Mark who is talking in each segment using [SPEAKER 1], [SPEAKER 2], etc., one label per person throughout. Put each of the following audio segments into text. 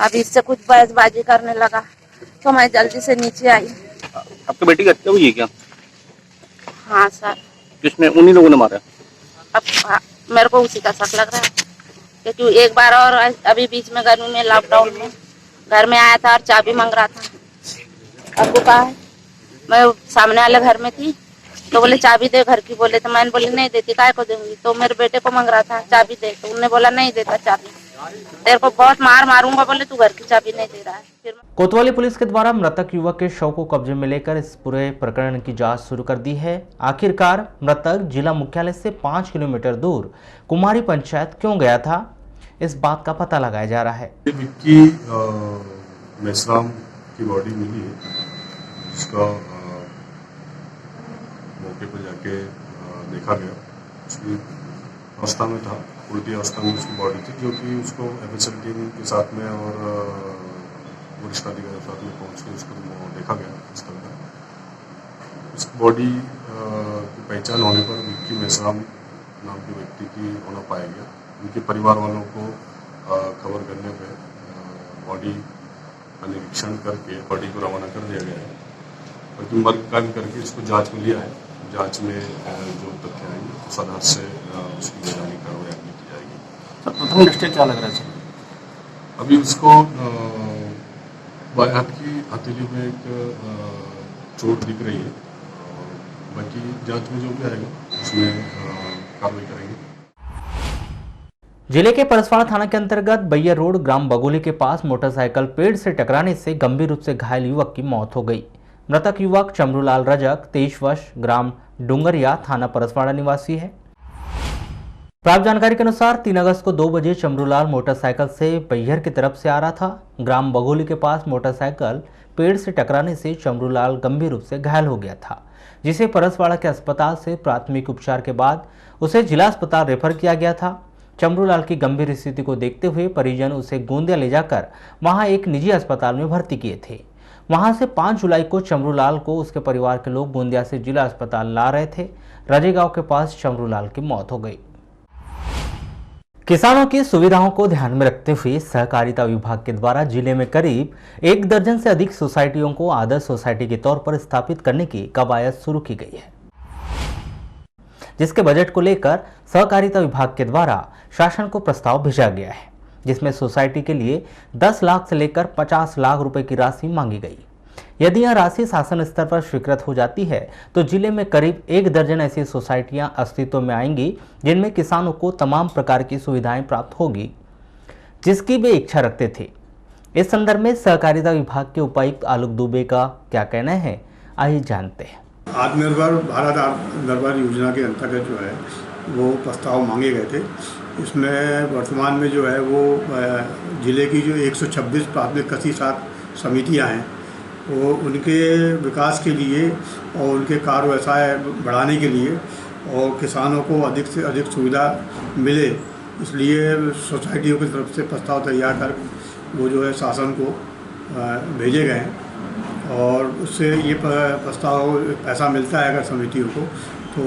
[SPEAKER 1] अब इससे कुछ बहसबाजी करने लगा तो मैं जल्दी से नीचे आई।
[SPEAKER 2] आपके बेटी की हत्या हुई है क्या?
[SPEAKER 1] हाँ सर।
[SPEAKER 2] किसने? उन्हीं लोगों ने मारा?
[SPEAKER 1] अब मेरे को उसी का शक लग रहा है क्योंकि एक बार और अभी बीच में गर्मी में लॉकडाउन में घर में आया था और चाबी मांग रहा था। अब वो कहा है, मैं सामने वाले घर में थी तो बोले चाबी दे घर की, बोले तो मैंने बोली नहीं देती, काय को दूंगी, तो मेरे बेटे को मांग रहा था चाबी दे, तो उन्होंने बोला नहीं देता चाबी, तेरे को बहुत मारूंगा, बोले तू घर की चाबी नहीं दे रहा है। फिर
[SPEAKER 3] कोतवाली पुलिस के द्वारा मृतक युवक के शव को कब्जे में लेकर इस पूरे प्रकरण की जांच शुरू कर दी है। आखिरकार मृतक जिला मुख्यालय से 5 किलोमीटर दूर कुमारी पंचायत क्यों गया था, इस बात का पता लगाया जा रहा है।
[SPEAKER 4] विक्की मेश्राम की बॉडी मिली है, उसका मौके पर जाके देखा गया, उसकी अवस्था में था, उल्टी अवस्था में उसकी बॉडी थी, जो कि उसको एफएसएल टीम के साथ में और वरिष्ठ अधिकारियों के साथ में पहुँच के उसको देखा गया स्थल पर। उस बॉडी की पहचान होने पर विक्की मेश्राम नाम के व्यक्ति की होना पाया गया। उनके परिवार वालों को खबर करने पर बॉडी का निरीक्षण करके बॉडी को रवाना कर दिया गया है, और मर्ग करके इसको जांच में लिया है। जांच में जो तथ्य आएंगे उस आधार से उसकी वैधानिक कार्रवाई आगे की जाएगी।
[SPEAKER 2] सर प्रथम दृष्टया क्या लग रहा है सर?
[SPEAKER 4] अभी उसको बाएं हाथ की हथेली में एक चोट दिख रही है, बाकी जांच में जो भी आएगा उसमें कार्रवाई करेंगे।
[SPEAKER 3] जिले के परसवाड़ा थाना के अंतर्गत बैयर रोड ग्राम बगोली के पास मोटरसाइकिल पेड़ से टकराने से गंभीर रूप से घायल युवक की मौत हो गई। मृतक युवक चमरूलाल रजक 23 वर्ष ग्राम डूंगरिया थाना परसवाड़ा निवासी है। प्राप्त जानकारी के अनुसार 3 अगस्त को 2 बजे चमरूलाल मोटरसाइकिल से बैयर की तरफ से आ रहा था। ग्राम बगोली के पास मोटरसाइकिल पेड़ से टकराने से चमरूलाल गंभीर रूप से घायल हो गया था, जिसे परसवाड़ा के अस्पताल से प्राथमिक उपचार के बाद उसे जिला अस्पताल रेफर किया गया था। चमरूलाल की गंभीर स्थिति को देखते हुए परिजन उसे गोंदिया ले जाकर वहां एक निजी अस्पताल में भर्ती किए थे। वहां से 5 जुलाई को चमरूलाल को उसके परिवार के लोग गोंदिया से जिला अस्पताल ला रहे थे। रजेगांव के पास चमरूलाल की मौत हो गई। किसानों की सुविधाओं को ध्यान में रखते हुए सहकारिता विभाग के द्वारा जिले में करीब 1 दर्जन से अधिक सोसाइटियों को आदर्श सोसाइटी के तौर पर स्थापित करने की कवायद शुरू की गई है, जिसके बजट को लेकर सहकारिता विभाग के द्वारा शासन को प्रस्ताव भेजा गया है, जिसमें सोसाइटी के लिए 10 लाख से लेकर 50 लाख रुपए की राशि मांगी गई। यदि यह राशि शासन स्तर पर स्वीकृत हो जाती है तो जिले में करीब 1 दर्जन ऐसी सोसाइटियां अस्तित्व में आएंगी, जिनमें किसानों को तमाम प्रकार की सुविधाएं प्राप्त होगी, जिसकी वे इच्छा रखते थे। इस संदर्भ में सहकारिता विभाग के उपायुक्त आलोक दुबे का क्या कहना है, आइए जानते हैं।
[SPEAKER 5] आत्मनिर्भर भारत आत्मनिर्भर योजना के अंतर्गत जो है वो प्रस्ताव मांगे गए थे। इसमें वर्तमान में जो है वो ज़िले की जो 126 प्राथमिक कृषि साख समितियाँ हैं, वो उनके विकास के लिए और उनके कार्य व्यवसाय बढ़ाने के लिए और किसानों को अधिक से अधिक सुविधा मिले, इसलिए सोसाइटियों की तरफ से प्रस्ताव तैयार कर वो जो है शासन को भेजे गए हैं। और उससे ये प्रस्ताव पैसा मिलता है अगर समितियों को, तो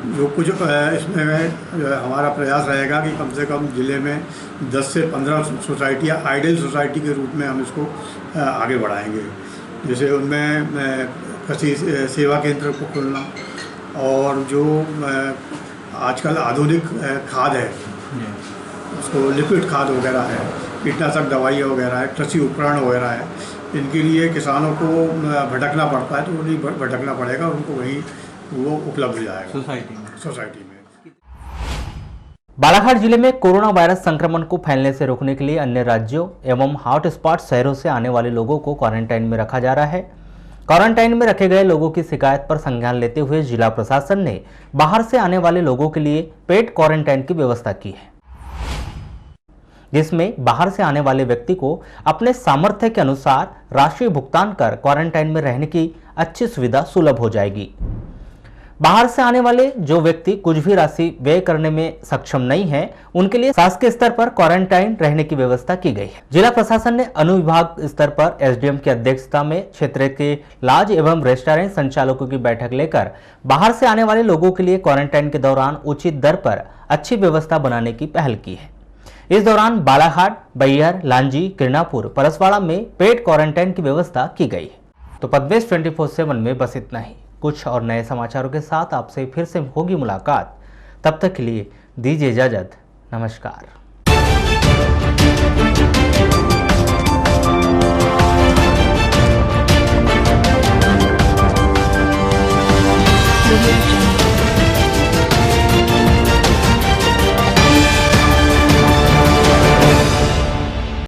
[SPEAKER 5] जो कुछ इसमें हमारा प्रयास रहेगा कि कम से कम ज़िले में 10 से 15 सोसाइटियाँ आइडियल सोसाइटी के रूप में हम इसको आगे बढ़ाएंगे। जैसे उनमें कृषि सेवा केंद्र को खोलना और जो आजकल आधुनिक खाद है, उसको लिक्विड खाद वगैरह है, कीटनाशक दवाइयाँ वगैरह है, कृषि उपकरण वगैरह है, इनके लिए किसानों को भटकना पड़ता है, तो नहीं भटकना पड़ेगा, उनको वहीं वो उपलब्ध हो जाएगा सोसाइटी में।
[SPEAKER 3] बालाघाट जिले में कोरोना वायरस संक्रमण को फैलने से रोकने के लिए अन्य राज्यों एवं हॉटस्पॉट शहरों से आने वाले लोगों को क्वारंटाइन में रखा जा रहा है। क्वारंटाइन में रखे गए लोगों की शिकायत पर संज्ञान लेते हुए जिला प्रशासन ने बाहर से आने वाले लोगों के लिए पेड क्वारंटाइन की व्यवस्था की है, जिसमें बाहर से आने वाले व्यक्ति को अपने सामर्थ्य के अनुसार राशि भुगतान कर क्वारंटाइन में रहने की अच्छी सुविधा सुलभ हो जाएगी। बाहर से आने वाले जो व्यक्ति कुछ भी राशि व्यय करने में सक्षम नहीं है, उनके लिए शासकीय स्तर पर क्वारंटाइन रहने की व्यवस्था की गई है। जिला प्रशासन ने अनुविभाग स्तर पर एसडीएम की अध्यक्षता में क्षेत्र के लॉज एवं रेस्टोरेंट संचालकों की बैठक लेकर बाहर से आने वाले लोगों के लिए क्वारंटाइन के दौरान उचित दर पर अच्छी व्यवस्था बनाने की पहल की है। इस दौरान बालाघाट, बैहर, लांजी, किरणापुर, परसवाड़ा में पेड क्वारंटाइन की व्यवस्था की गई है। तो पदवेश 24/7 में बस इतना ही। कुछ और नए समाचारों के साथ आपसे फिर से होगी मुलाकात। तब तक के लिए दीजिए इजाजत। नमस्कार।